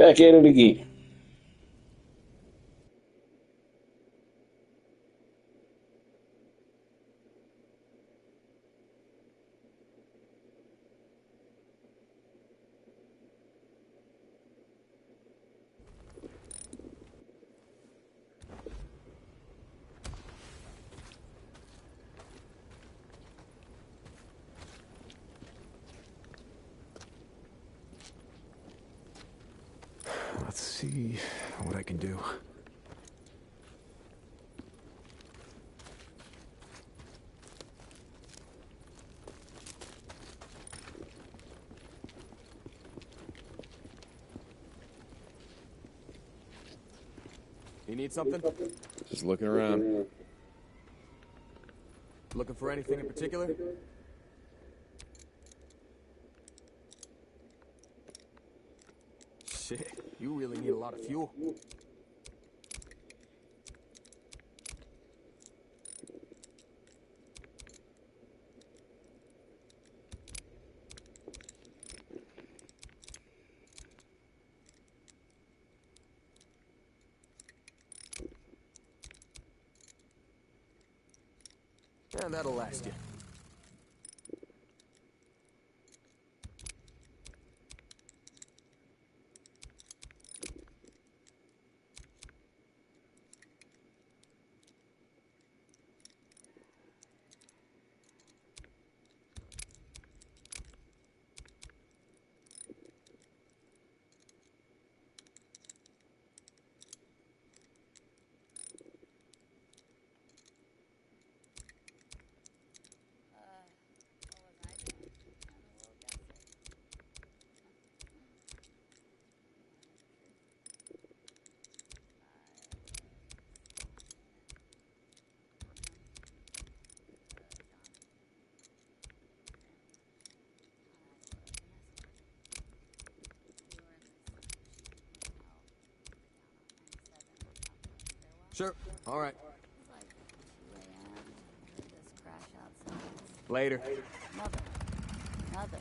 Back at it again. Let's see what I can do. You need something? Just looking around. Looking for anything in particular? Shit, you really need a lot of fuel. And that'll last you. Sure. All right. Later. Another.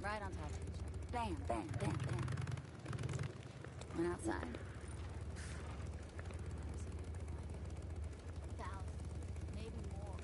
Right on top of each other. Bam, bam, bam, bam. Went outside. Maybe more.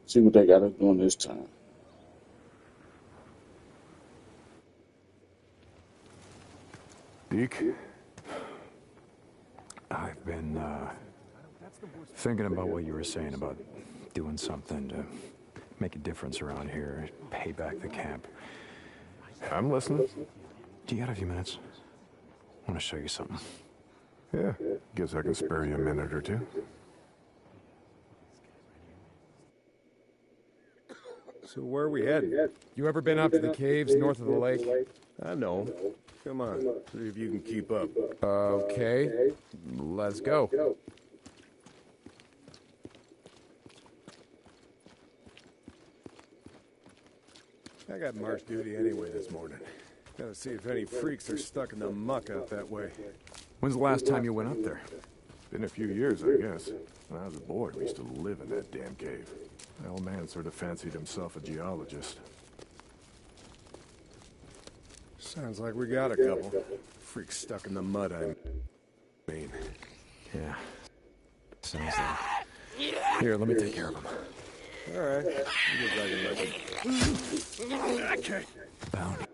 See what they got us doing this time. Deke, I've been, thinking about what you were saying about doing something to make a difference around here, pay back the camp. I'm listening. Do you got a few minutes? I want to show you something. Yeah, guess I can spare you a minute or two. So where are we headed? You ever been out to the caves north of the lake? I know. Come on, see if you can keep up. Okay, let's go. I got march duty anyway this morning. Gotta see if any freaks are stuck in the muck out that way. When's the last time you went up there? Been a few years, I guess. When I was a boy, we used to live in that damn cave. The old man sort of fancied himself a geologist. Sounds like we got a couple. Freaks stuck in the mud, I mean. Yeah. Sounds like. Here, let me take care of him. Alright. I guess I can let you. Okay. Bound.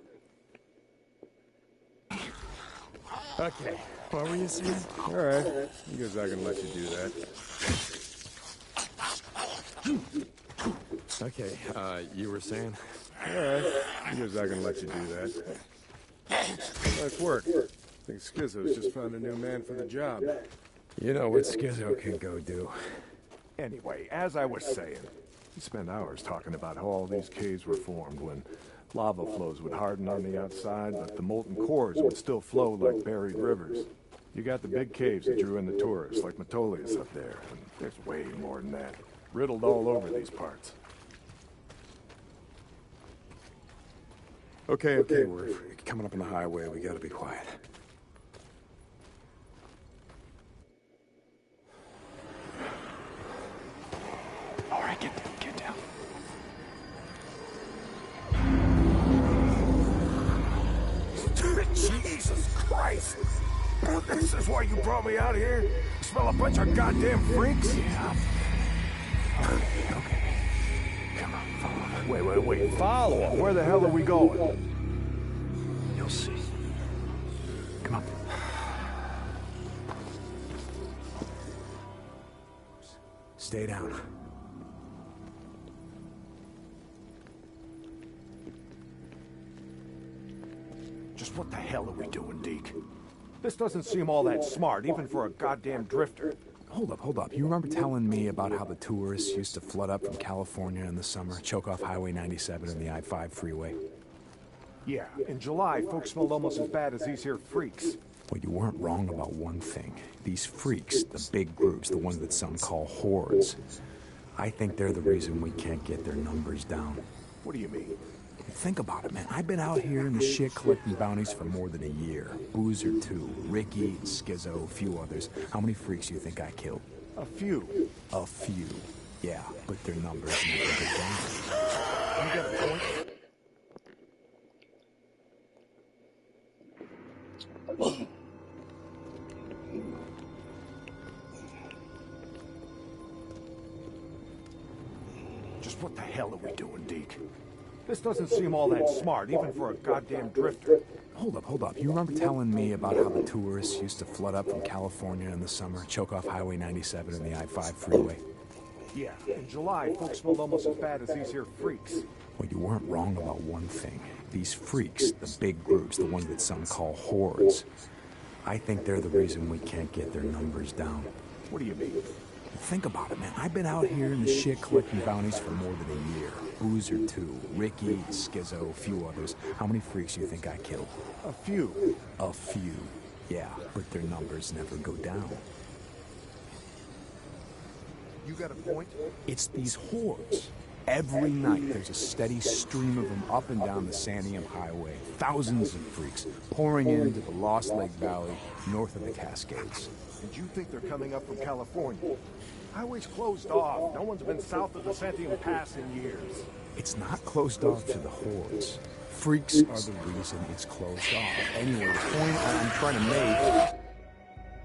Okay, what were you saying? Alright. I guess I can let you do that. Okay, you were saying? Alright. I guess I can let you do that. Nice work. I think Schizo's just found a new man for the job. You know what Schizo can go do. Anyway, as I was saying, we spent hours talking about how all these caves were formed when Lava flows would harden on the outside, but the molten cores would still flow like buried rivers. You got the big caves that drew in the tourists, like Metolius up there, and there's way more than that. Riddled all over these parts. Okay, we're coming up on the highway. We gotta be quiet. All right, get down. Jesus Christ! This is why you brought me out here? Smell a bunch of goddamn freaks? Yeah. Okay. Come on, follow me. Wait. Follow him? Where the hell are we going? You'll see. Come on. Stay down. Just what the hell are we doing, Deke? This doesn't seem all that smart, even for a goddamn drifter. Hold up. You remember telling me about how the tourists used to flood up from California in the summer, choke off Highway 97 and the I-5 freeway? Yeah, in July, folks smelled almost as bad as these here freaks. Well, you weren't wrong about one thing. These freaks, the big groups, the ones that some call hordes, I think they're the reason we can't get their numbers down. What do you mean? Think about it, man. I've been out here in the shit collecting bounties for more than a year. Boozer, too. Ricky, Skizzo, a few others. How many freaks do you think I killed? A few. A few. Yeah, but their numbers never go down. You got a point? Just what the hell are we doing, Deke? This doesn't seem all that smart, even for a goddamn drifter. Hold up. You remember telling me about how the tourists used to flood up from California in the summer, choke off Highway 97 and the I-5 freeway? Yeah, in July, folks smelled almost as bad as these here freaks. Well, you weren't wrong about one thing. These freaks, the big groups, the ones that some call hordes, I think they're the reason we can't get their numbers down. What do you mean? Think about it, man. I've been out here in the shit collecting bounties for more than a year. Boozer, too. Ricky, Skizzo, a few others. How many freaks do you think I killed? A few. A few. Yeah, but their numbers never go down. You got a point? It's these hordes. Every night there's a steady stream of them up and down the Santiam Highway. Thousands of freaks pouring into the Lost Lake Valley north of the Cascades. And you think they're coming up from California? Highway's closed off. No one's been south of the Santiam Pass in years. It's not closed off to the hordes. Freaks are the reason it's closed off. Anyway, the point I'm trying to make...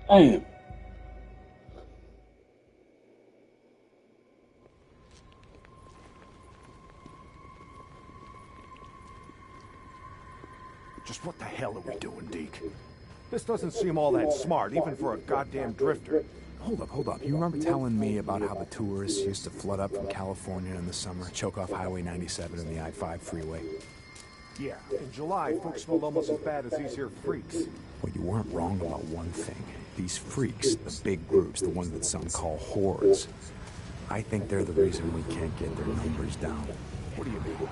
Damn. Just what the hell are we doing, Deke? This doesn't seem all that smart, even for a goddamn drifter. Hold up. You remember telling me about how the tourists used to flood up from California in the summer, choke off Highway 97 and the I-5 freeway? Yeah, in July, folks smelled almost as bad as these here freaks. Well, you weren't wrong about one thing. These freaks, the big groups, the ones that some call hordes, I think they're the reason we can't get their numbers down. What do you mean?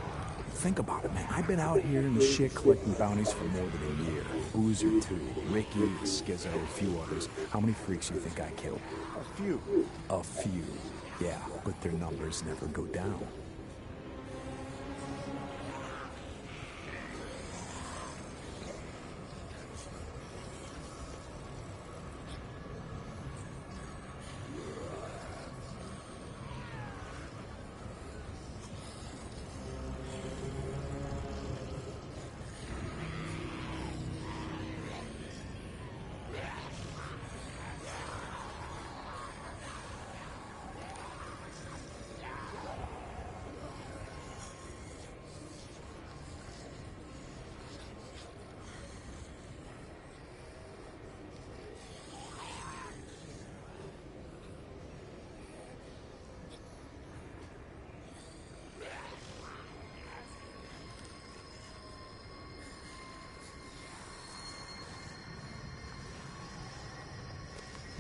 Think about it, man. I've been out here in the shit collecting bounties for more than a year. Boozer, too. Ricky, Skizzo, a few others. How many freaks do you think I killed? A few. A few. Yeah, but their numbers never go down.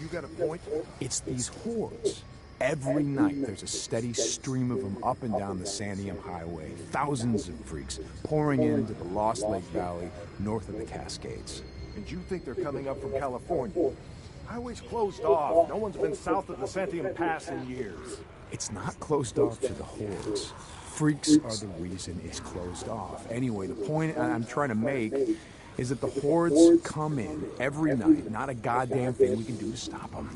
You got a point? It's these hordes. Every night, there's a steady stream of them up and down the Santiam Highway. Thousands of freaks pouring into the Lost Lake Valley north of the Cascades. And you think they're coming up from California? Highway's closed off. No one's been south of the Santiam Pass in years. It's not closed off to the hordes. Freaks are the reason it's closed off. Anyway, the point I'm trying to make is that the hordes come in every night. Not a goddamn thing we can do to stop them.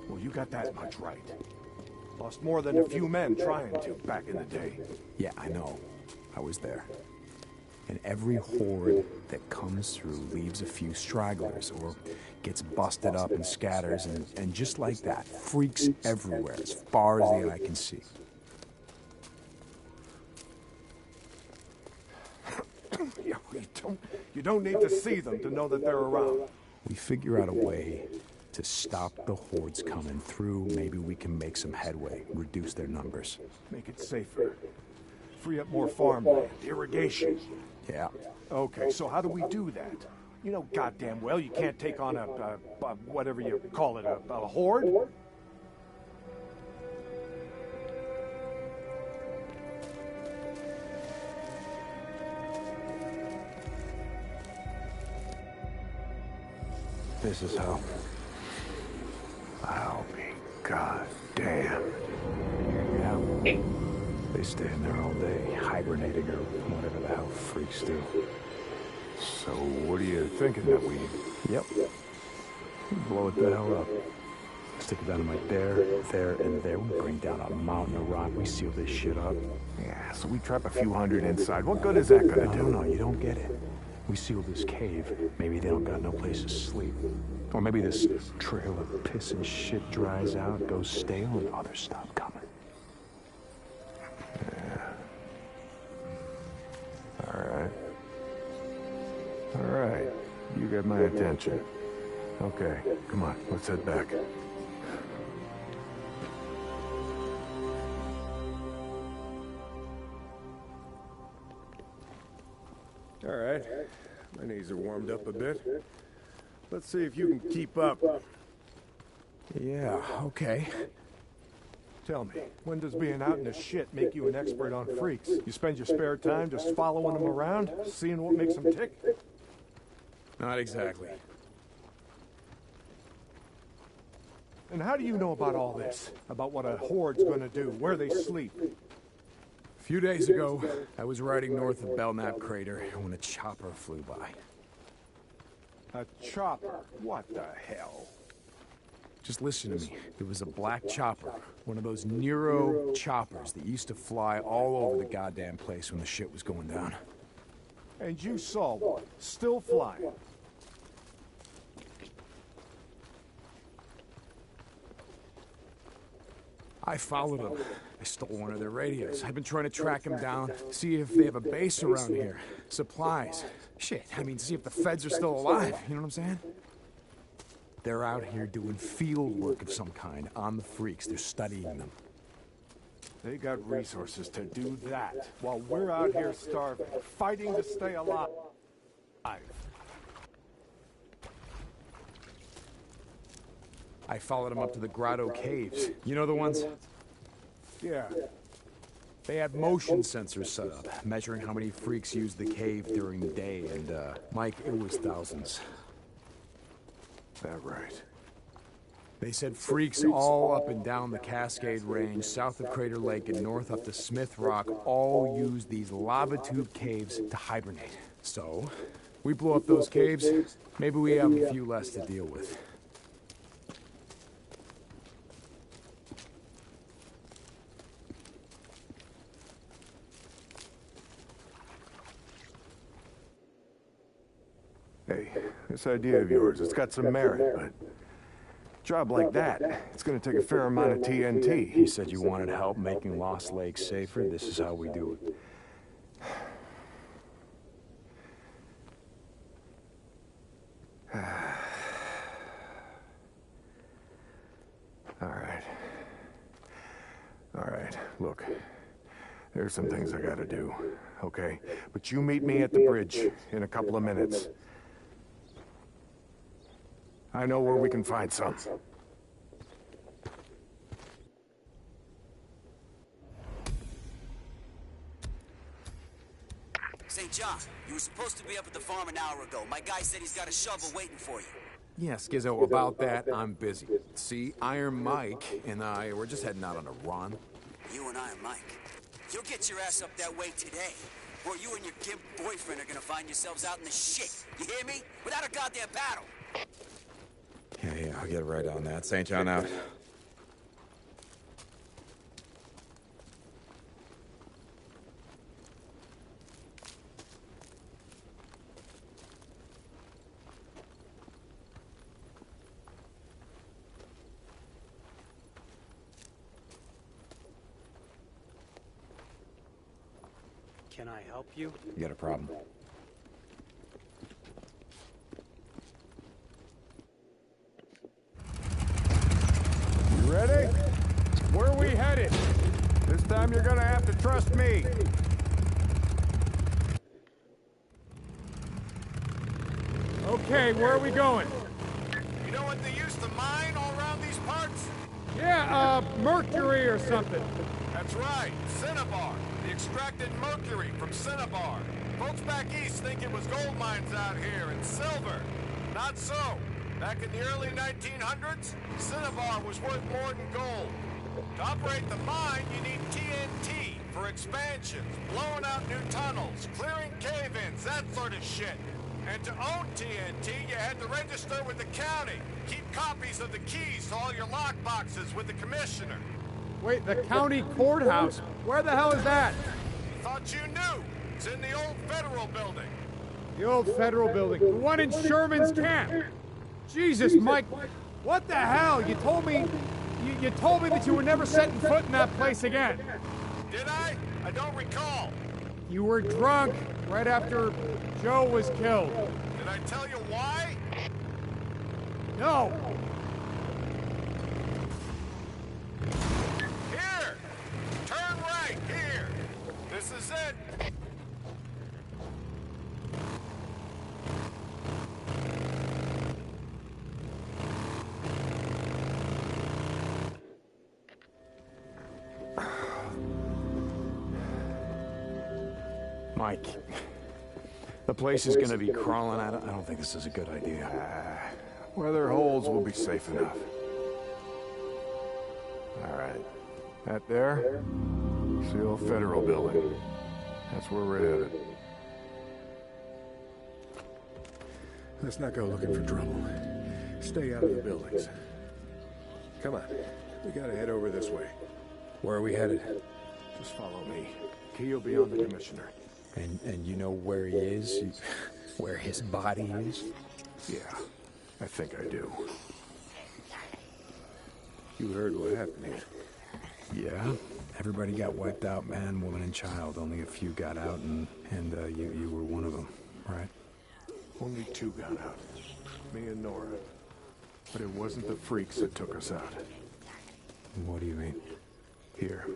Well, you got that much right. Lost more than a few men trying to back in the day. Yeah, I know. I was there. And every horde that comes through leaves a few stragglers or gets busted up and scatters, and just like that, freaks everywhere as far as the eye can see. Yeah, you don't need to see them to know that they're around. We figure out a way to stop the hordes coming through. Maybe we can make some headway, reduce their numbers. Make it safer. Free up more farmland, irrigation. Yeah. Okay, so how do we do that? You know goddamn well you can't take on a whatever you call it, a horde? This is how. I'll be goddamn. Yeah. They stay in there all day, hibernating or whatever the hell freaks do. So what are you thinking that we... Yep. Blow it the hell up. Stick it down in my there, and there. We bring down a mountain of rock. We seal this shit up. Yeah, so we trap a few hundred inside. What good is that gonna do? No, you don't get it. We seal this cave. Maybe they don't got no place to sleep. Or maybe this trail of piss and shit dries out, goes stale, and others stop coming. Yeah. All right. You got my attention. Okay, come on, let's head back. All right. My knees are warmed up a bit. Let's see if you can keep up. Yeah, okay. Tell me, when does being out in the shit make you an expert on freaks? You spend your spare time just following them around, seeing what makes them tick? Not exactly. And how do you know about all this? About what a horde's gonna do, where they sleep? A few days ago, I was riding north of Belknap Crater when a chopper flew by. A chopper? What the hell? Just listen to me. There was a black chopper, one of those Nero choppers that used to fly all over the goddamn place when the shit was going down. And you saw one, still flying. I followed them. I stole one of their radios. I've been trying to track them down, see if they have a base around here. Supplies. Shit, I mean, see if the feds are still alive. You know what I'm saying? They're out here doing field work of some kind on the freaks. They're studying them. They got resources to do that, while we're out here starving, fighting to stay alive. I followed them up to the Grotto Caves. You know the ones? Yeah. They had motion sensors set up, measuring how many freaks used the cave during the day, and, Mike, it was thousands. That right? They said freaks all up and down the Cascade Range, south of Crater Lake and north up to Smith Rock, all used these lava tube caves to hibernate. So, we blow up those caves, maybe we have a few less to deal with. Hey, this idea of yours, it's got some merit, but... job like that, it's gonna take a fair amount of TNT. He said you wanted help making Lost Lake safer. This is how we do it. All right, look. There's some things I gotta do, okay? But you meet me at the bridge in a couple of minutes. I know where we can find some. St. John, you were supposed to be up at the farm an hour ago. My guy said he's got a shovel waiting for you. Yeah, Skizzo, about that, I'm busy. See, Iron Mike and I, we're just heading out on a run. You and Iron Mike. You'll get your ass up that way today. Or you and your gimp boyfriend are gonna find yourselves out in the shit. You hear me? Without a goddamn paddle. Yeah, I'll get right on that. St. John out. Can I help you? You got a problem? You ready? Where are we headed? This time you're gonna have to trust me. Okay, where are we going? You know what they used to mine all around these parts? Yeah, mercury or something. That's right, cinnabar. The extracted mercury from cinnabar. Folks back east think it was gold mines out here and silver. Not so. Back in the early 1900s, cinnabar was worth more than gold. To operate the mine, you need TNT for expansions, blowing out new tunnels, clearing cave-ins, that sort of shit. And to own TNT, you had to register with the county. Keep copies of the keys to all your lockboxes with the commissioner. Wait, the county courthouse? Where the hell is that? Thought you knew. It's in the old federal building. The old federal building. The one in Sherman's camp. Jesus, Mike, what the hell? You told me that you were never setting foot in that place again. Did I? I don't recall. You were drunk right after Joe was killed. Did I tell you why? No. Here! Turn right, here! This is it! Mike, the place is gonna be crawling out. I don't think this is a good idea. Weather holds, we'll be safe enough. All right. That there? It's the old federal building. That's where we're headed. Let's not go looking for trouble. Stay out of the buildings. Come on. We gotta head over this way. Where are we headed? Just follow me. Key will be on the commissioner. And you know where he is? Where his body is? Yeah, I think I do. You heard what happened here. Yeah. Everybody got wiped out, man, woman, and child. Only a few got out, and you were one of them, right? Only two got out. Me and Nora. But it wasn't the freaks that took us out. What do you mean? Here.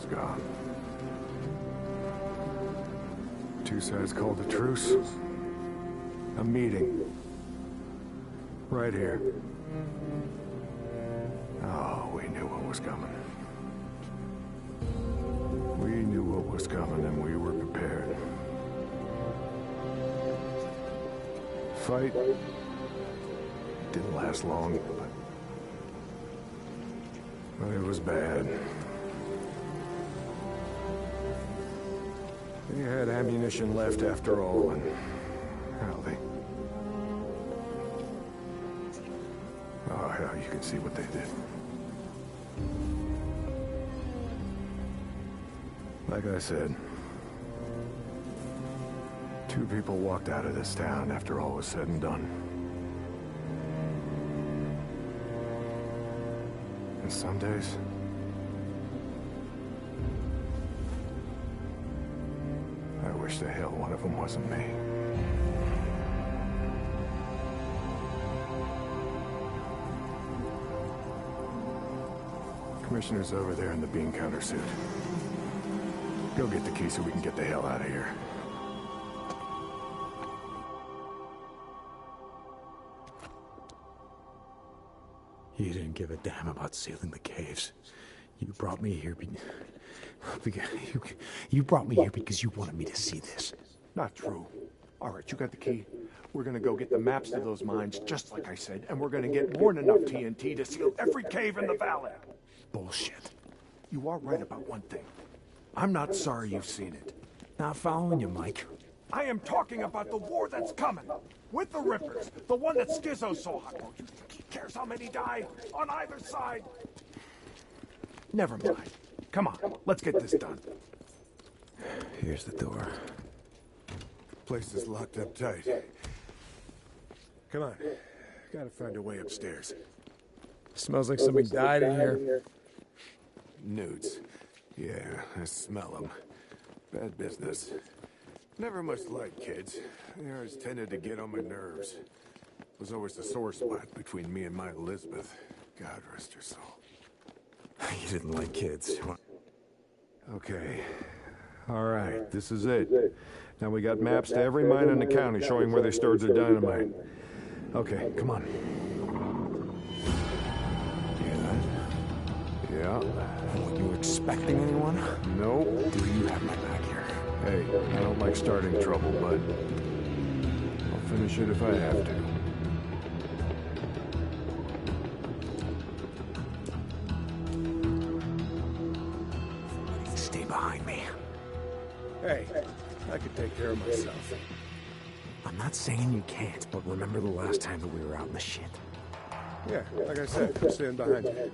Dayz Gone. Two sides called a truce. A meeting. Right here. Oh, we knew what was coming. We knew what was coming and we were prepared. Fight didn't last long, but it was bad. They had ammunition left after all, and hell, oh, hell, you can see what they did. Like I said, two people walked out of this town after all was said and done. And some days, I wish the hell one of them wasn't me. Commissioner's over there in the bean counter suit. Go get the key so we can get the hell out of here. You didn't give a damn about sealing the caves. You brought me here you brought me here because you wanted me to see this. Not true. All right, you got the key. We're gonna go get the maps to those mines, just like I said, and we're gonna get more than enough TNT to seal every cave in the valley. Bullshit. You are right about one thing. I'm not sorry you've seen it. Not following you, Mike. I am talking about the war that's coming. With the Rippers. The one that Skizzo saw. Oh, you think he cares how many die? On either side? Never mind. Come on, let's get this done. Here's the door. Place is locked up tight. Come on. Gotta find a way upstairs. Smells like somebody died in here. Nudes. Yeah, I smell them. Bad business. Never much liked kids. They always tended to get on my nerves. Was always the sore spot between me and my Elizabeth. God rest her soul. You didn't like kids. Okay. All right, this is it. Now we got maps to every mine in the county showing where they stored their dynamite. Okay, come on. Yeah. Were you expecting anyone? Nope. Do you have my back here? Hey, I don't like starting trouble, but I'll finish it if I have to. Stay behind me. Hey, I can take care of myself. I'm not saying you can't, but remember the last time that we were out in the shit. Yeah, like I said, stand behind you.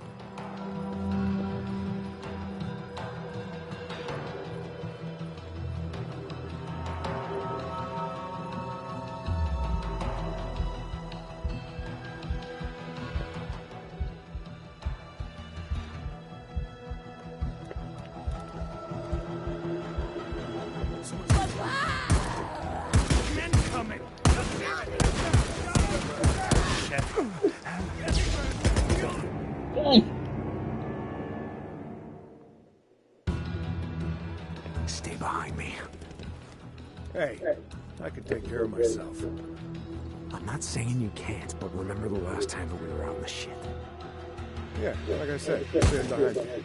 Stay behind me. Hey, I can take care of myself. I'm not saying you can't, but remember the last time that we were out in the shit. Yeah, like I said, stand behind you.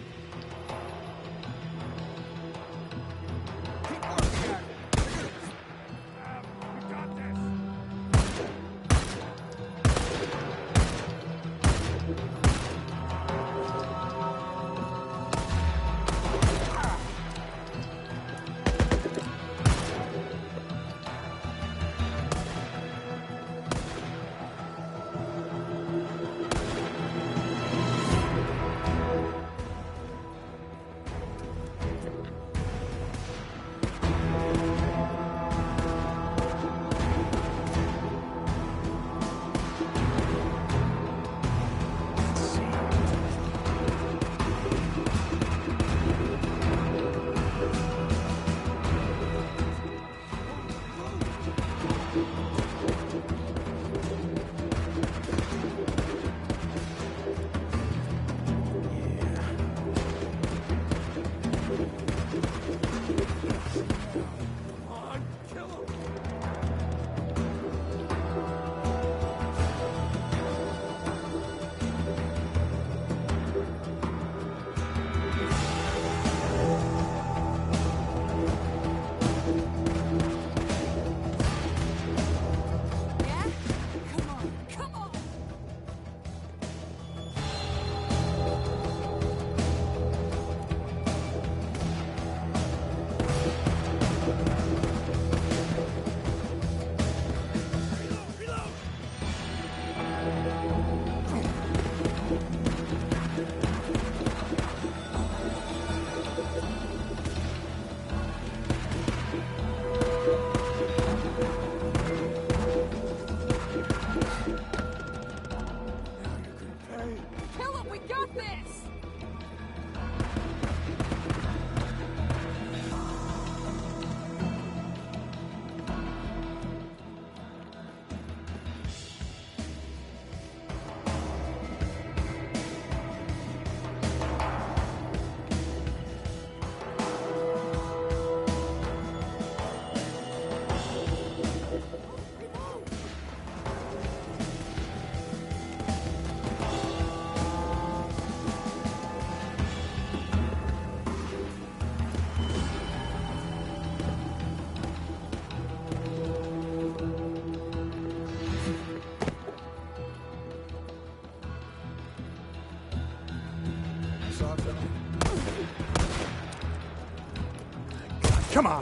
Come on.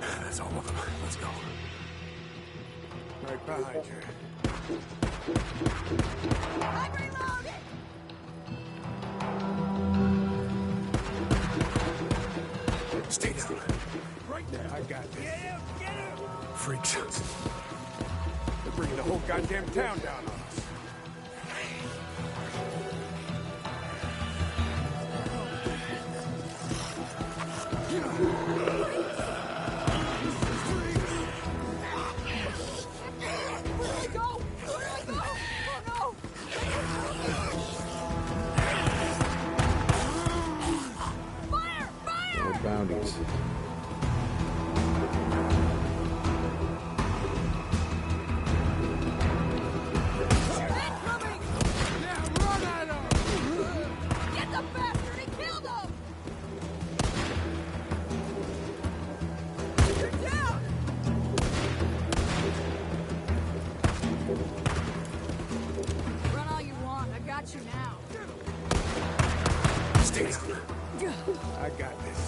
That's all of them. Let's go. Right behind you. I'm reloading! Stay down. Right there. I got this. Get him! Get him! Freaks. They're bringing the whole goddamn town down on us. Bounties. Get the bastard! He killed him! You're down! Run all you want. I got you now. Stay down. I got this.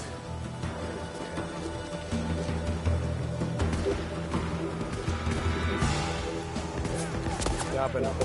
Stopping up.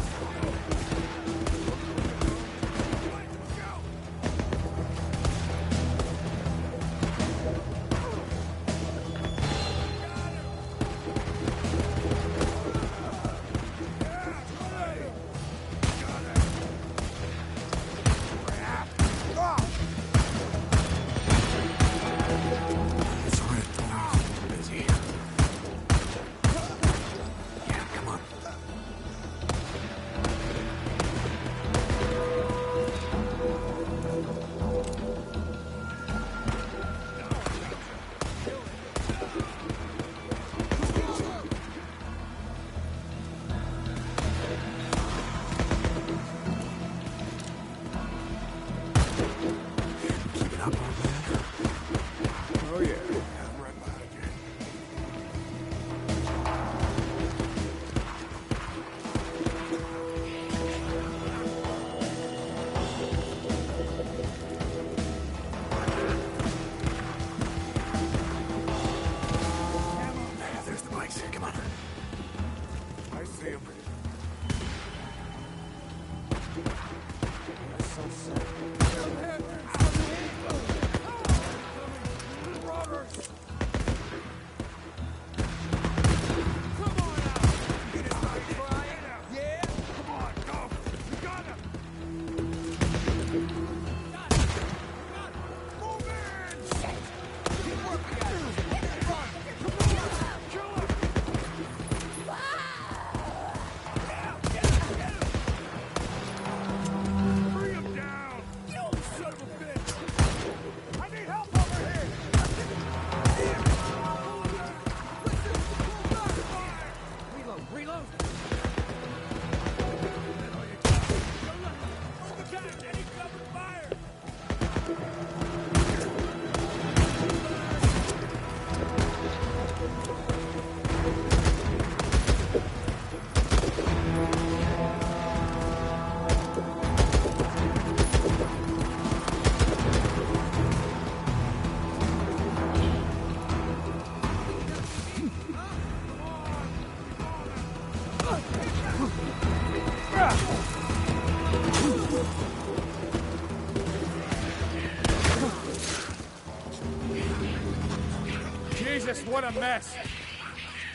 Jesus, what a mess.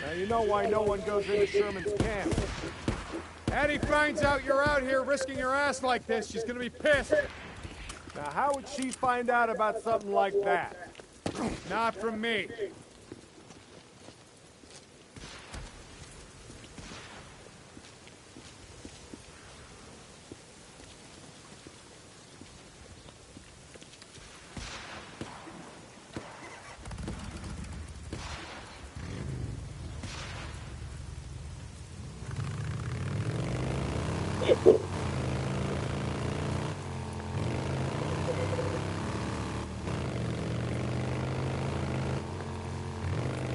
Now you know why no one goes into Sherman's camp. Addie finds out you're out here risking your ass like this, she's gonna be pissed. Now how would she find out about something like that? Not from me.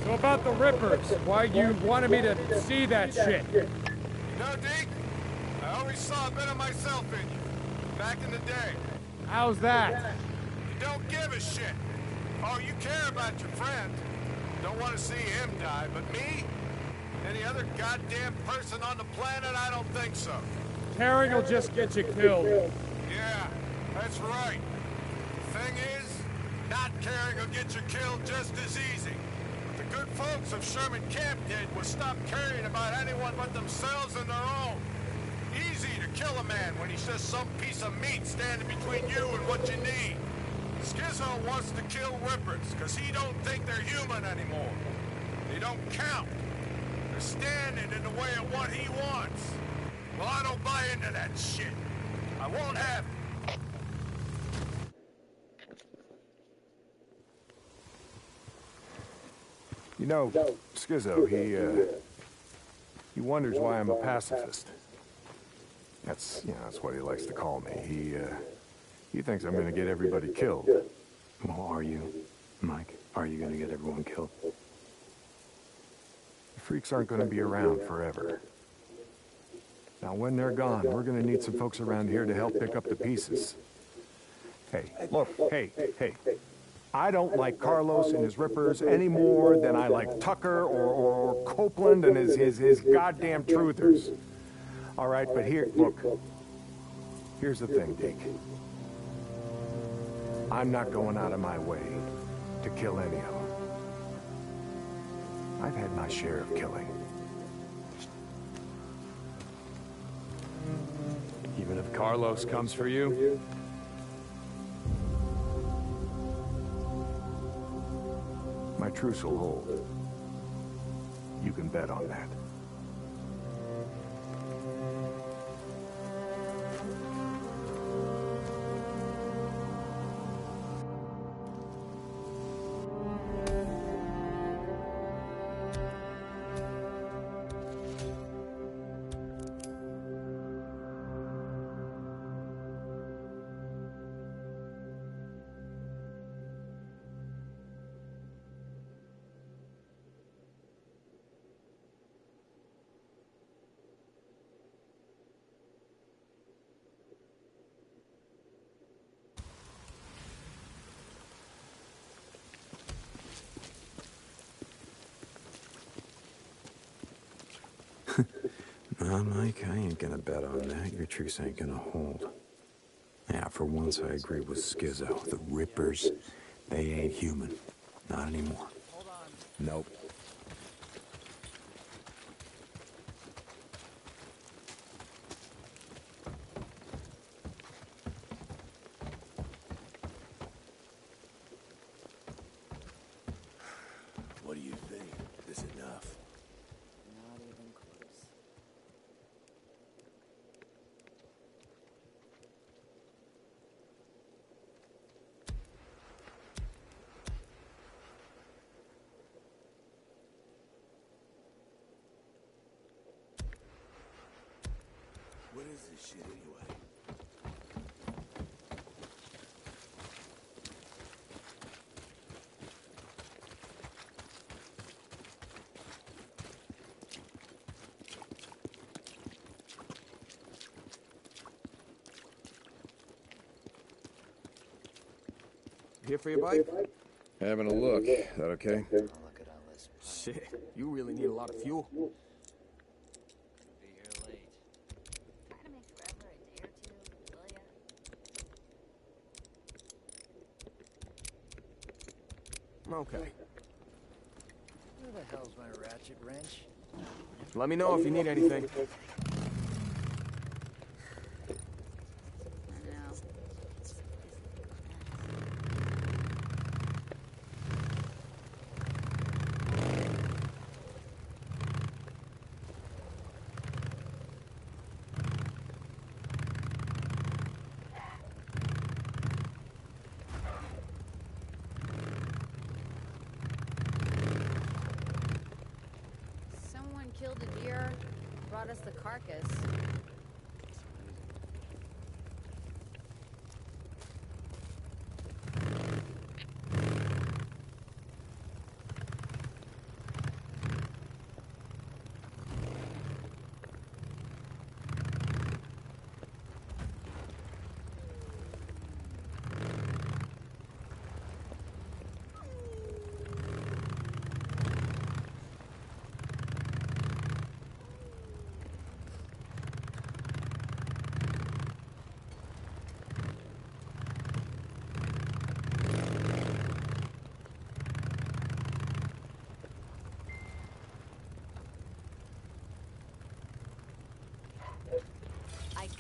So about the Rippers, why you wanted me to see that shit? You know, Deke, I always saw a bit of myself in you. Back in the day. How's that? You don't give a shit. Oh, you care about your friend. Don't want to see him die, but me? Any other goddamn person on the planet? I don't think so. Caring will just get you killed. Yeah, that's right. The thing is, not caring will get you killed just as easy. What the good folks of Sherman Camp did was stop caring about anyone but themselves and their own. Easy to kill a man when he's just some piece of meat standing between you and what you need. Skizzo wants to kill Rippers because he don't think they're human anymore. They don't count. They're standing in the way of what he wants. Well, I don't buy into that shit. I won't have it. You know, Skizzo, he wonders why I'm a pacifist. That's what he likes to call me. He thinks I'm gonna get everybody killed. Well, are you, Mike? Are you gonna get everyone killed? The freaks aren't gonna be around forever. Now, when they're gone, we're gonna need some folks around here to help pick up the pieces. Hey, look, hey. I don't like Carlos and his Rippers any more than I like Tucker or Copeland and his goddamn truthers. All right, but look. Here's the thing, Deke. I'm not going out of my way to kill any of them. I've had my share of killing. Even if Carlos comes for you? My truce will hold. You can bet on that. Nah, Mike, I ain't gonna bet on that. Your truce ain't gonna hold. Yeah, for once I agree with Skizzo. The Rippers, they ain't human. Not anymore. Nope. What do you think? Is enough? Not even close. What is this shit anyway? Here for your bike? Having a look. That okay? I'll look at all this. Shit, you really need a lot of fuel. Be here late. Try to make forever a day or two, will ya? Okay. Where the hell's my ratchet wrench? Let me know if you need anything. I know. Someone killed a deer, brought us the carcass.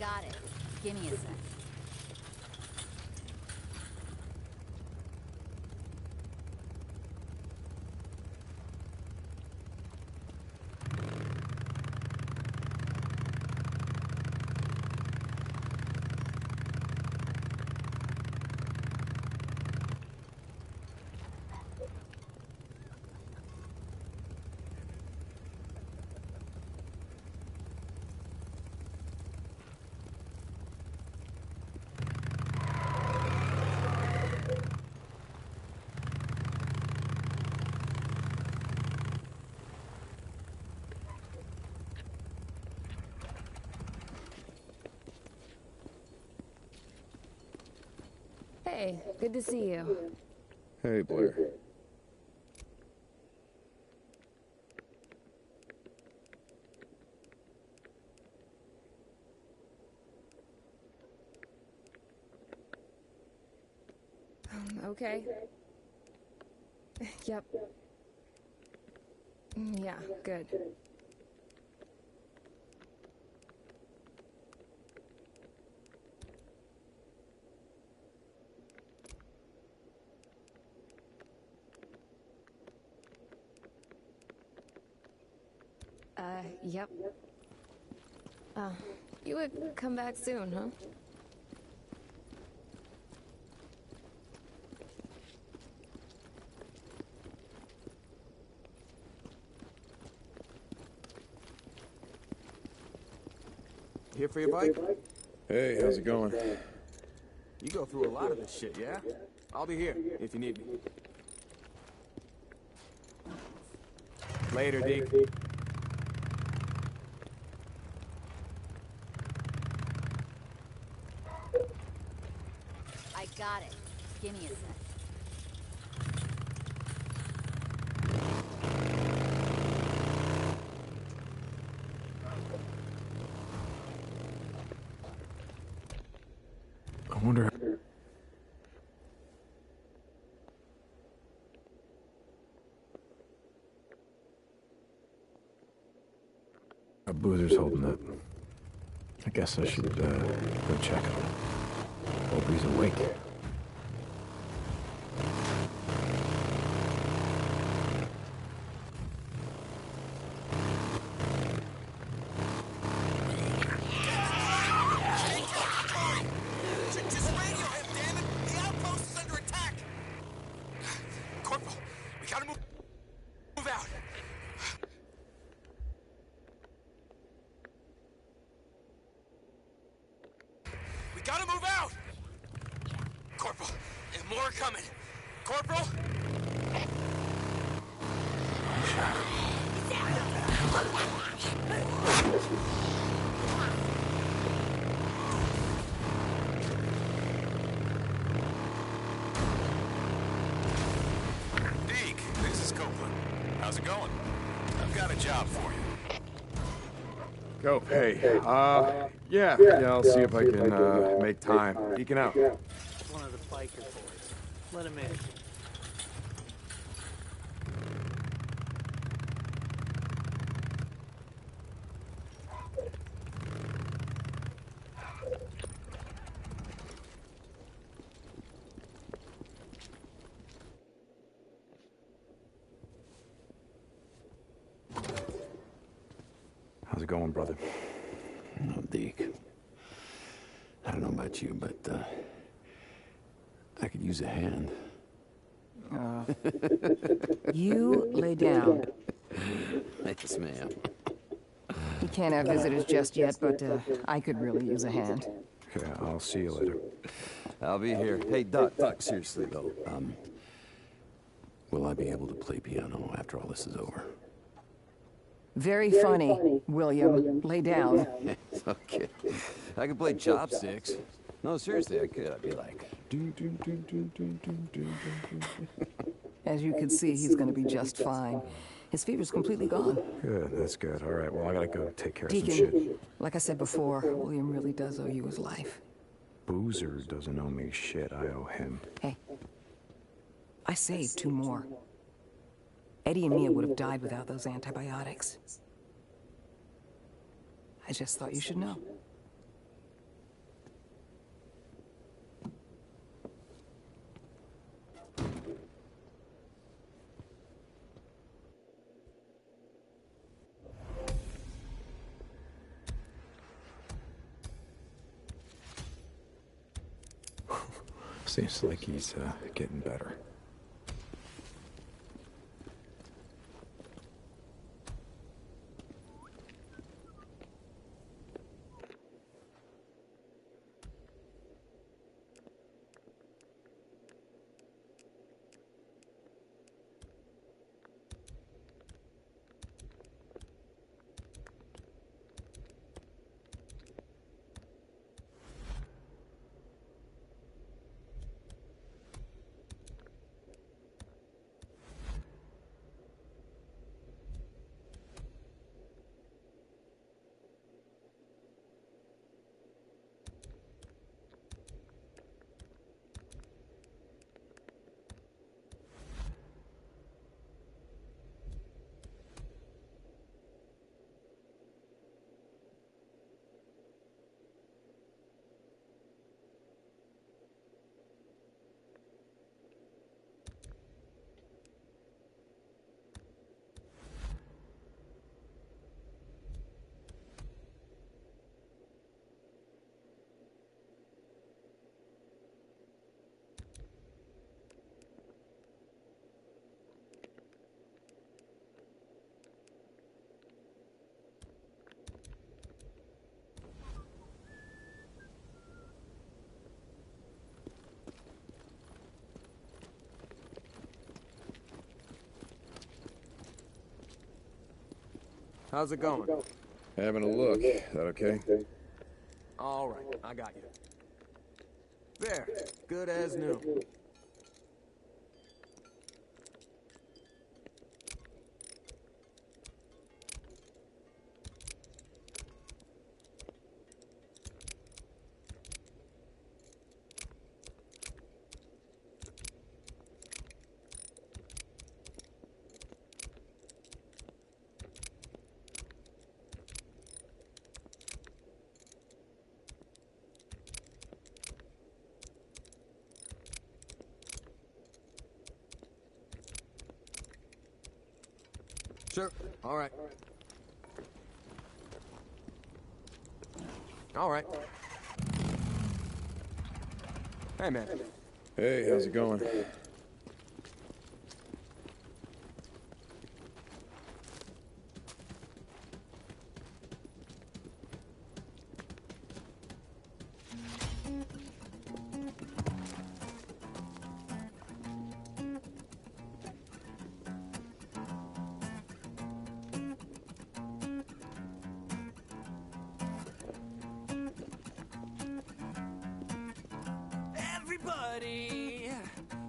got it. Give me a sec. Hey, good to see you. Hey, Blair. Okay. Yep. Yeah, good. Yep. You would come back soon, huh? Here for your bike? Hey, how's it going? You go through a lot of this shit, yeah? I'll be here if you need me. Later, Deke. I got it. Give me a sec. I wonder... How Boozer's holding up. I guess I should, go check on him. Hope he's awake. Just radio him, damn it! The outpost is under attack! Corporal, we gotta move out! We gotta move out! Corporal, and more are coming. Corporal? Deke, this is Copeland. How's it going? I've got a job for you. Go. Hey, yeah, I'll see if I can, make time. Deacon out. One of the biker boys. Let him in. How's it going, brother? Oh, Deke. I don't know about you, but, I could use a hand. You lay down. Yes, ma'am. You can't have visitors just yet, but I could really use a hand. Okay, I'll see you later. I'll be here. Hey, Doc, seriously, though. Will I be able to play piano after all this is over? Very funny, William. Lay down. Okay. I could play chopsticks. No, seriously, I could. I'd be like... As you can see, he's going to be just fine. His fever's completely gone. Good, that's good. All right, well, I gotta go take care of some Deacon, shit. like I said before, William really does owe you his life. Boozer doesn't owe me shit. I owe him. Hey, I saved 2 more. Eddie and Mia would have died without those antibiotics. I just thought you should know. Seems like he's getting better. How's it going? Having a look. Is that okay? All right, I got you. There, good as new. Sure. All right. All right. Hey, man. Hey, how's it going? Everybody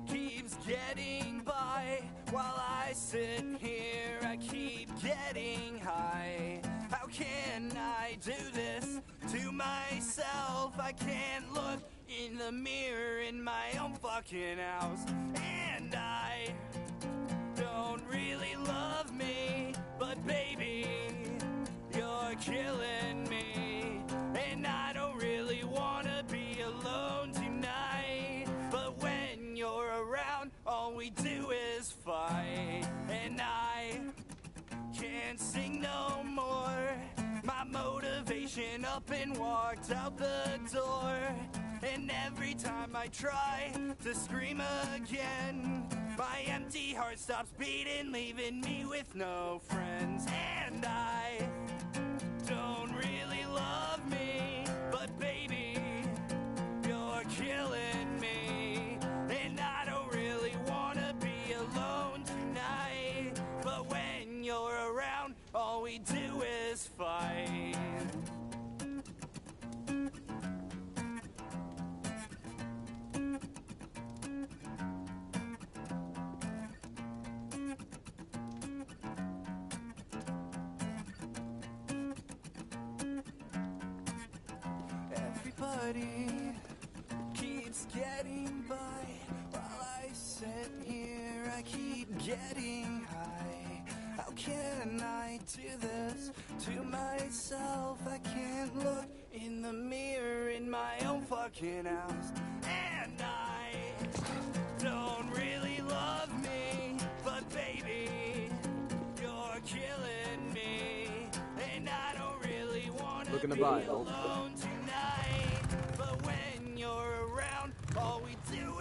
keeps getting by while I sit here, I keep getting high. How can I do this to myself? I can't look in the mirror in my own fucking house. And I don't really love me, but baby, you're killing me. And I don't really wanna be alone tonight, but when you're around, all we do is fight. And I can't sing no more. My motivation up and walked out the door. And every time I try to scream again, my empty heart stops beating, leaving me with no friends. And I don't really love me, but baby, you're killing me. And I don't really wanna be alone tonight, but when you're around, all we do is fight. Everybody keeps getting by while I sit here, I keep getting high. How can I do this to myself? I can't look in the mirror in my own fucking house. And I don't really love me, but baby, you're killing me. And I don't really want to be alone tonight, but when you're around, all we do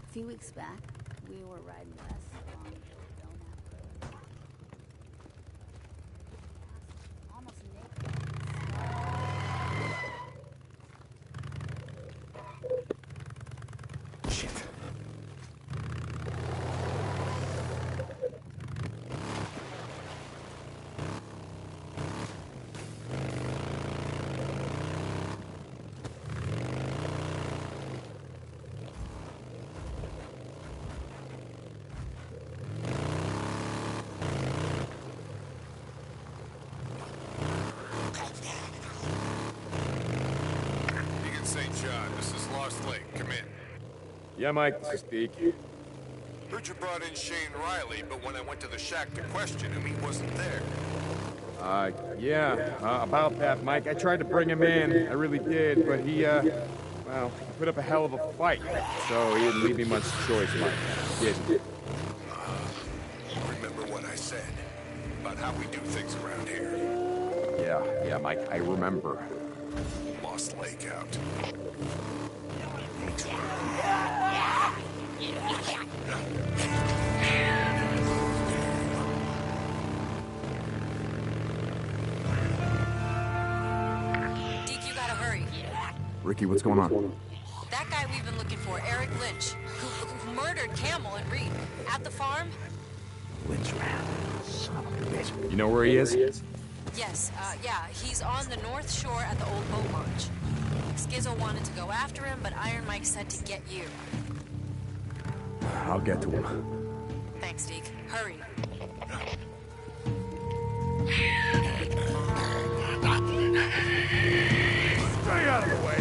A few weeks back, we were riding west along Belknap Road. Almost naked. Shit. St. John, this is Lost Lake. Come in. Yeah, Mike, this is Deke. Heard you brought in Shane Riley, but when I went to the shack to question him, he wasn't there. About that, Mike. I tried to bring him in. I really did, but he put up a hell of a fight. So he didn't leave me much choice, Mike. He didn't. Remember what I said about how we do things around here? Yeah, Mike, I remember. Lost Lake out. Deke, you gotta hurry. Ricky, what's going on? That guy we've been looking for, Eric Lynch, who murdered Campbell and Reed at the farm. Lynch, man. Son of a bitch. You know where he is? Yes, he's on the north shore at the old boat launch. Skizzo wanted to go after him, but Iron Mike said to get you. I'll get to him. Thanks, Deke. Hurry. Stay out of the way.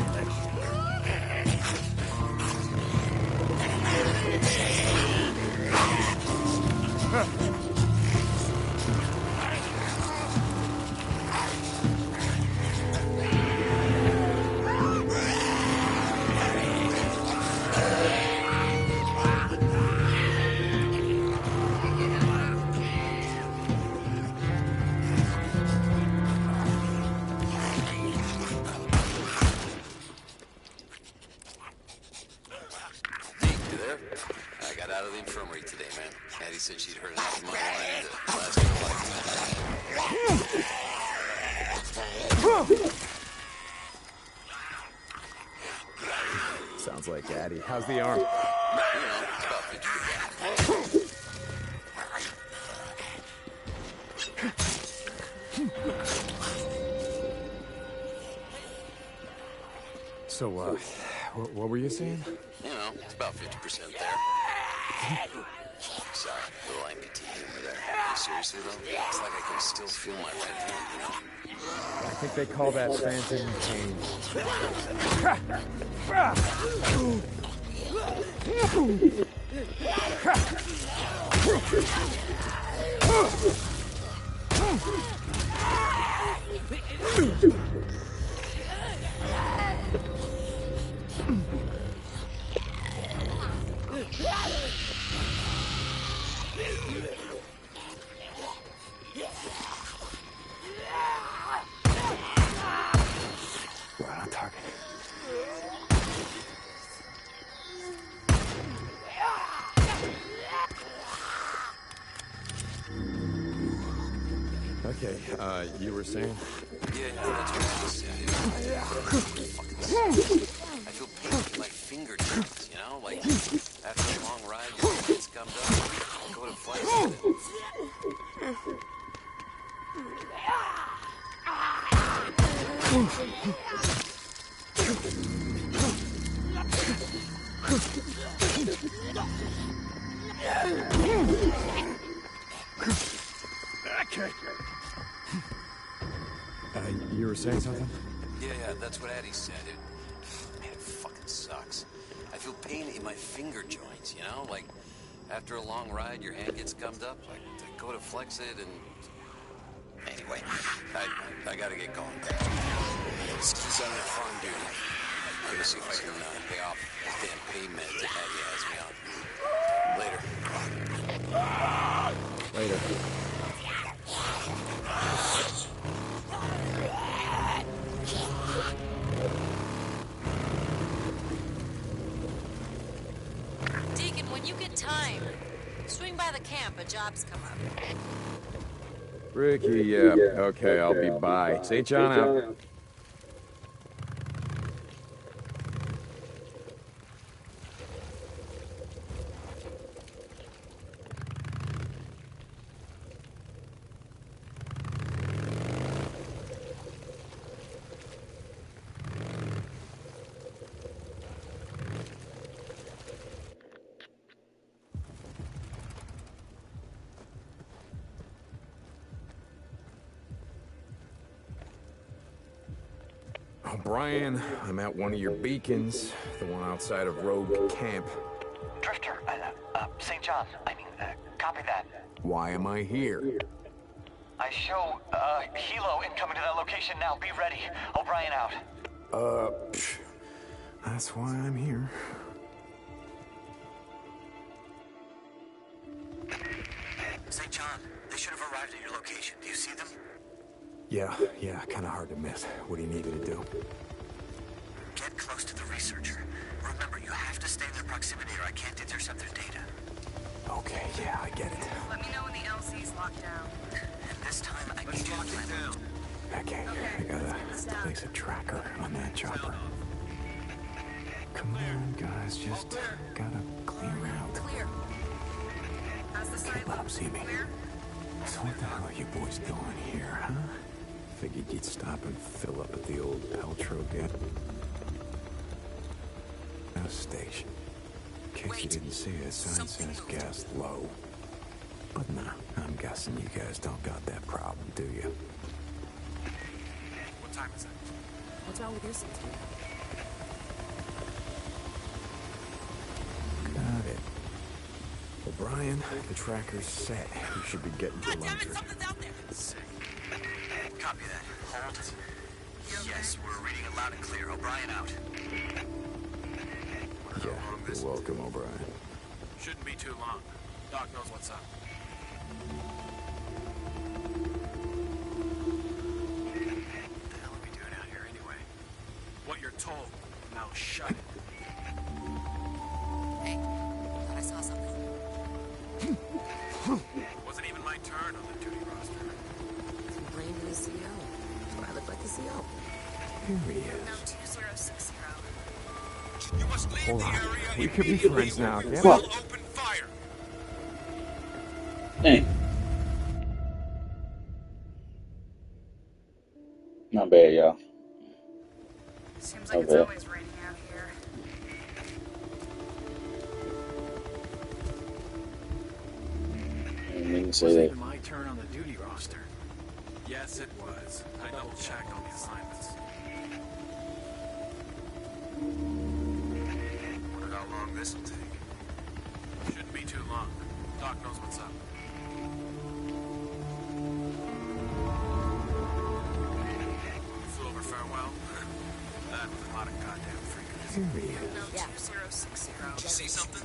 Said she'd heard enough of my line to last Sounds like Addie. How's the arm? About 50%. So, what were you saying? It's about 50% there. Sorry, a little amputee humor there. Seriously, though? It's like I can still feel my right hand, I think they call that phantom pain. Right on target. Okay, you were saying? Yeah, that's what I said. I feel pain in my fingertips, Like, after a long ride, your hands come down, go to flex Okay. You were saying something? Yeah, that's what Addie said. Man, it fucking sucks. I feel pain in my finger joints, Like, after a long ride, your hand gets gummed up. I go to flex it and... Anyway, I gotta get going. He's on that farm duty. I'm gonna see if I can pay off his damn pain meds that Addie has me on. Later. Deke, Swing by the camp, a job's come up. Ricky, yeah. Okay, I'll be by. St. John out. O'Brien, I'm at one of your beacons, the one outside of Rogue Camp. Drifter, St. John, copy that. Why am I here? I show, helo incoming to that location now. Be ready. O'Brien out. That's why I'm here. St. John, they should have arrived at your location. Do you see them? Yeah, kinda hard to miss. What do you need me to do? Get close to the researcher. Remember, you have to stay in their proximity or I can't intercept their data. Okay, yeah, I get it. Let me know when the LC's locked down. And this time, I need you to lock it down. Okay, I gotta place a tracker on that chopper. Come on, guys, just gotta clear out. Clear. How's the Can't let them see me. So what the hell are you boys doing here, huh? Figured you'd stop and fill up at the old Peltro get. Gas station. In case you didn't see it, sign says gas low. But nah, I'm guessing you guys don't got that problem, do you? What time is it? What's wrong with your seat? Got it. O'Brien, the tracker's set. You should be getting to London. Something's out there. Sick. Copy that. Hold. Yes, we're reading it loud and clear. O'Brien out. Yeah, you're welcome, O'Brien. Shouldn't be too long. Doc knows what's up. What the hell are we doing out here anyway? What you're told. Now shut it. Hey, thought I saw something. Wasn't even my turn on the duty roster. Blame the CO. Do I look like the CO? Here he is. No, 2060. You must leave Hold the on. area We could be immediately friends now, or damn we'll it. open fire. Dang. Not bad, y'all. Seems like like it's it's Okay. always raining out here. I didn't mean to say Wasn't that. even my turn on the duty roster. Yes, it was. I double-checked on the assignments. Wonder how long this will take. Shouldn't be too long. Doc knows what's up. You flew over farewell? That was a lot of goddamn freakers. Here he is. No, 2060. Did you see something?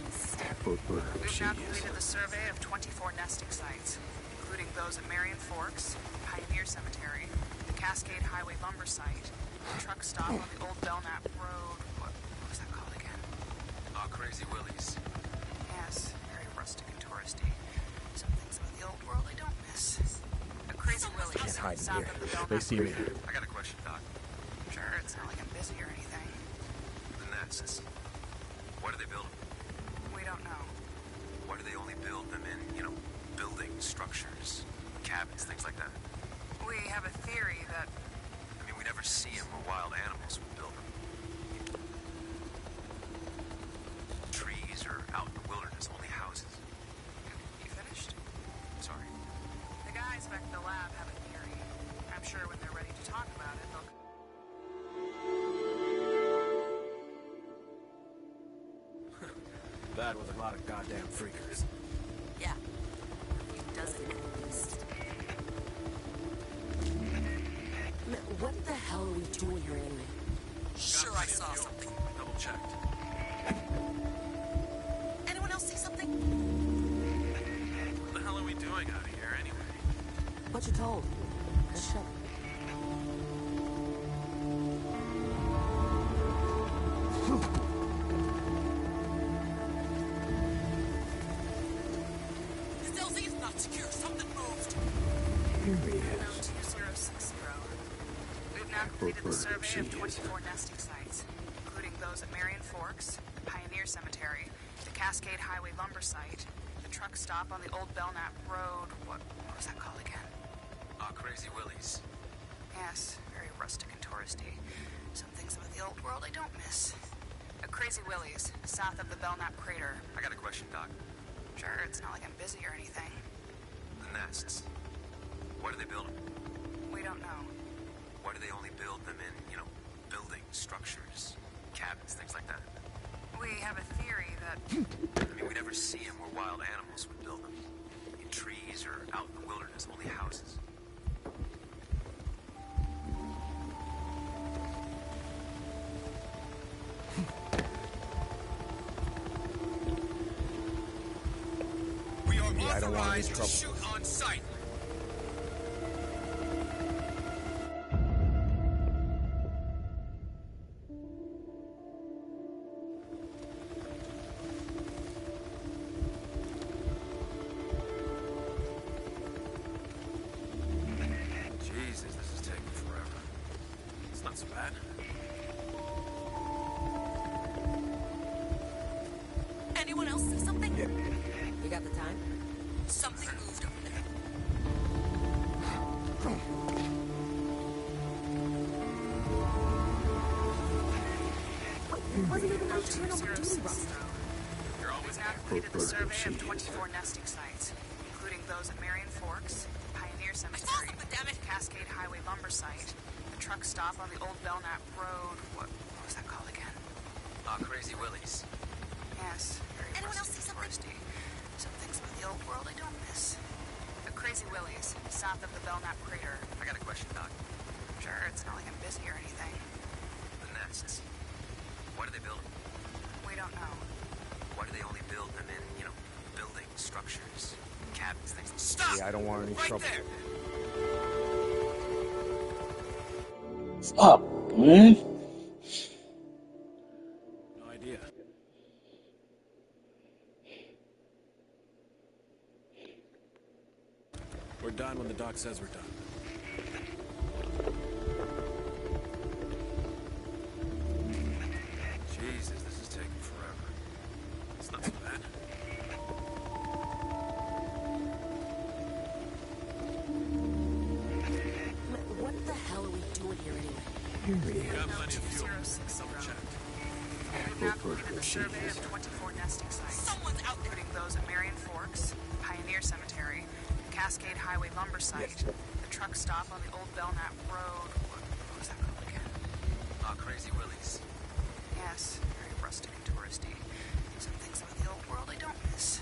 We've now completed the survey of 24 nesting sites, including those at Marion Forks, Pioneer Cemetery, the Cascade Highway lumber site, the truck stop on the old Belknap Road. What was that called again? Oh, Crazy Willie's. Yes, very rustic and touristy. Some things about the old world I don't miss. A Crazy Willie Can't hide in south here. of the Belknap They see me. I got a question, Doc. Sure, it's not like I'm busy or anything. The nests. Why do they build them? We don't know. Why do they only build them in, buildings, structures, cabins, things like that? We have a theory that I mean, we never see them where wild animals would build them. Trees or out in the wilderness, only houses. you finished. Sorry. The guys back at the lab have a theory. I'm sure when they're ready to talk about it, they'll... That was a lot of goddamn freakers. Yeah. It doesn't at least. What the hell are we doing here anyway? Sure, I saw something. Double-checked. Anyone else see something? What the hell are we doing out here anyway? What you told? Shut up. completed the survey of 24 nesting sites, including those at Marion Forks, the Pioneer Cemetery, the Cascade Highway lumber site, the truck stop on the old Belknap Road. What was that called again? Crazy Willie's. Yes, very rustic and touristy. Some things about the old world I don't miss. A Crazy Willie's, south of the Belknap crater. I got a question, Doc. Sure, it's not like I'm busy or anything. The nests. What are they building? We don't know. Why do they only build them in, buildings, structures, cabins, things like that? We have a theory that... I mean, we never see them where wild animals would build them. In trees or out in the wilderness, only houses. We are I don't want any authorized to trouble. shoot on sight. Jesus, this is taking forever. It's not so bad. Anyone else see something? Yeah. You got the time? Something moved over there. Wasn't even on turn over duty roster. We've now completed the survey of 24 nesting sites, including those at Marion Forks, Pioneer Cemetery, Cascade Highway lumber site, the truck stop on the old Belknap Road. What was that called again? Crazy Willie's. Yes, very rustic and touristy. Some things about the old world I don't miss. A Crazy Willie's, south of the Belknap crater. I got a question, Doc. Sure, it's not like I'm busy or anything. The nests. What are they building? We don't know. Why do they only build them in, buildings, structures, cabins, things like that? Stop! Yeah, I don't want any Right trouble. there! Stop, man. No idea. We're done when the doc says we're done. Jesus, this is taking forever. It's not so bad. What the hell are we doing here anyway? We got plenty of fuel. 060. Double checked. We've now completed the survey of 24 nesting sites, including those at Marion Forks, Pioneer Cemetery, the Cascade Highway lumber site, the truck stop on the old Belknap Road. What was that called again? Crazy Willie's. Yes, very rustic and touristy. Some things about the old world I don't miss.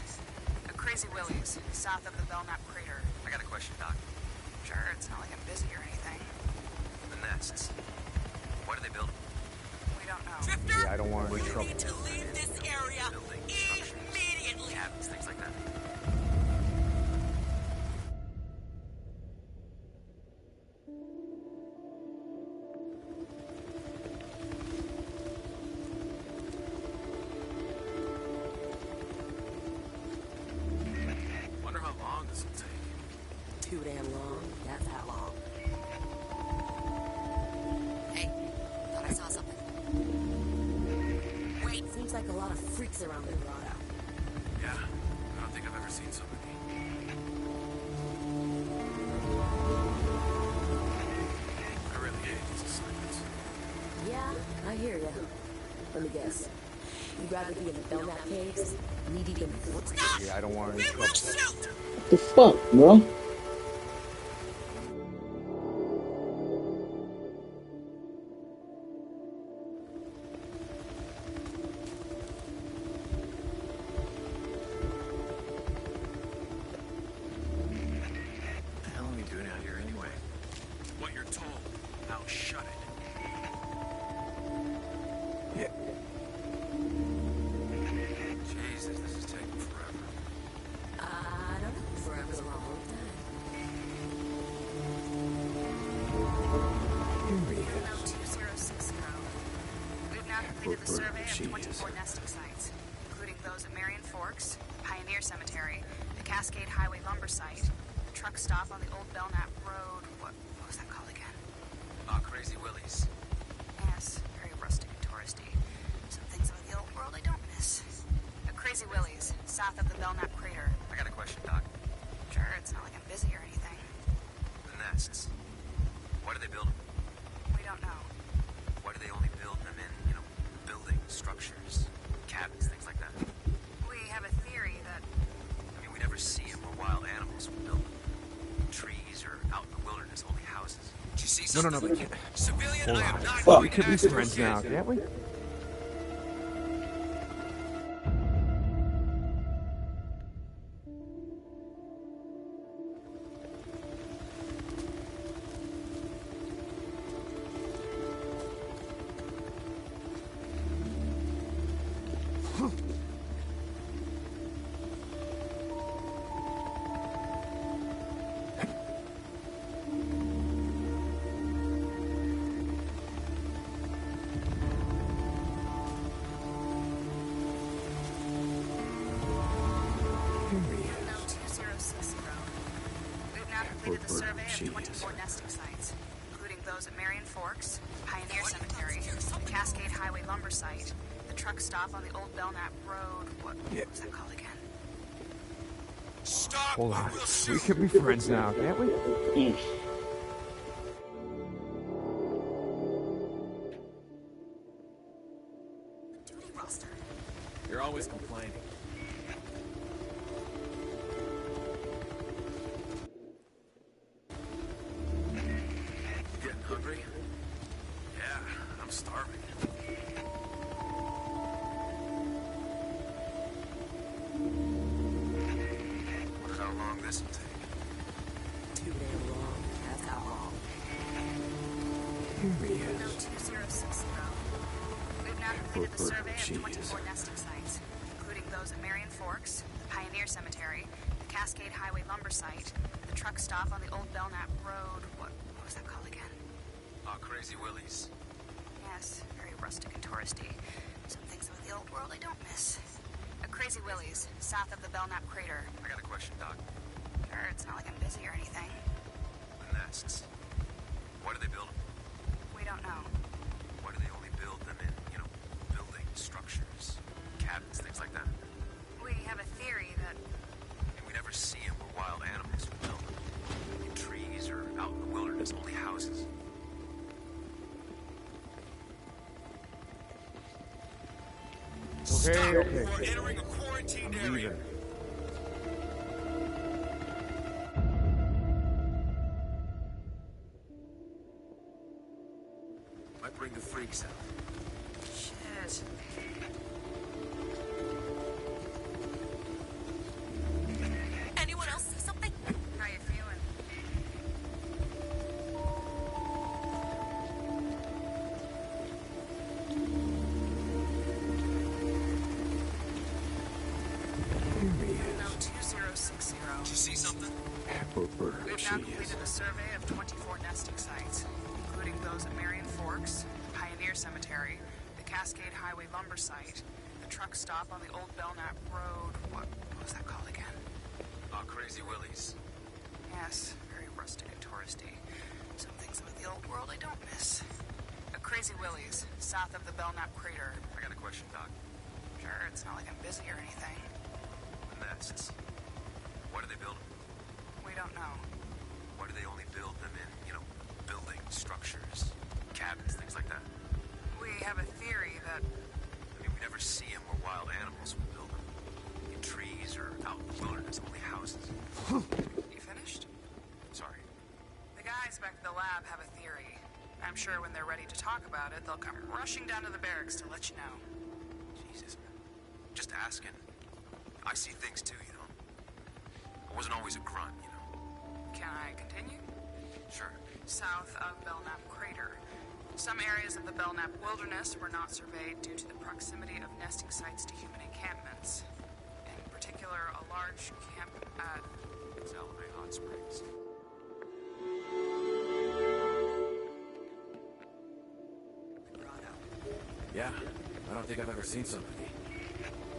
A Crazy Willie's, south of the Belknap crater. I got a question, Doc. Sure, it's not like I'm busy or anything. The nests. What are they building? We don't know. Drifter, Yeah, I don't want any you trouble. need to leave this area Buildings, structures, immediately. cabins, things like that. Wonder how long this will take. Too damn long. That's how long. Hey, thought I saw something. Wait, seems like a lot of freaks around the grotto. Yeah, I don't think I've ever seen so many. I really hate these assignments. Yeah, I hear ya. Let me guess. You'd rather be in the Belknap caves, knee-deep in forks? Yeah, I don't want any trouble. What the fuck, bro? What the hell are we doing out here anyway? What you're told. Now shut it. Yeah. Jesus, this is taking forever. I don't know. Forever's a long time. Now 2060. We've now completed the survey of 24 nesting sites, including those at Marion Forks, Pioneer Cemetery, the Cascade Highway lumber site, the truck stop on the old Belknap Road. What was that called again? Aw, Crazy Willie's. Yes, very rustic and touristy. Some things about the old world I don't miss. Crazy Willie's, south of the Belknap crater. I got a question, Doc. Sure, it's not like I'm busy or anything. The nests. Why do they build them? We don't know. Why do they only build them in, buildings, structures, cabins, things like that? We have a theory that... I mean, we never see them where wild animals would build them. Trees or out in the wilderness, only houses. Did you see something? No, we can't. Civilian, Hold I am on. not We going could to be ask for friends a now, kid. can't we? No 2060. We've now completed the survey of 24 nesting sites, including those at Marion Forks, Pioneer Cemetery, the Cascade Highway lumber site, the truck stop on the old Belknap Road. What was that called again? Stop! Hold on. We could be friends now, can't we? Duty roster. You're always complaining. Getting hungry? Yeah, I'm starving. Wonder how long this will take. Too damn long. That's how long. Here he No is. 2060. We've now completed the survey of 24 nesting sites, including those at Marion Forks, the Pioneer Cemetery, the Cascade Highway lumber site, the truck stop on the old Belknap Road. What was that called again? Aw, Crazy Willie's. Yes, very rustic and touristy. Some things about the old world I don't miss. Crazy Willie's, south of the Belknap crater. I got a question, Doc. Sure, it's not like I'm busy or anything. The nests. Why do they build them? We don't know. Why do they only build them in, buildings, structures, cabins, things like that? We have a theory that... And we never see them where wild animals would build them. In trees or out in the wilderness, only houses. Okay. We're entering a quarantined area. Might bring the freaks out. Shit. Anyone else see something? How you feeling? No 2060. Did you see something? We've now completed the survey of 24 nesting sites, including those at Marion Forks, Pioneer Cemetery, the Cascade Highway lumber site, the truck stop on the old Belknap Road. What was that called again? Aw, Crazy Willie's. Yes, very rustic and touristy. Some things about the old world I don't miss. Crazy Willie's, south of the Belknap crater. I got a question, Doc. Sure, it's not like I'm busy or anything. The nests. Why do they build them? We don't know. Why do they only build them in, buildings, structures, cabins, things like that? We have a theory that... I mean, we never see them where wild animals would build them. In trees or out in the wilderness, only houses. You finished? Sorry. The guys back at the lab have a theory. I'm sure when they're ready to talk about it, they'll come rushing down to the barracks to let you know. Jesus, man. Just asking. I see things too, I wasn't always a grunt, Can I continue? Sure. South of Belknap crater. Some areas of the Belknap wilderness were not surveyed due to the proximity of nesting sites to human encampments. In particular, a large camp at Salome Hot Springs. Yeah, I don't think I've ever seen somebody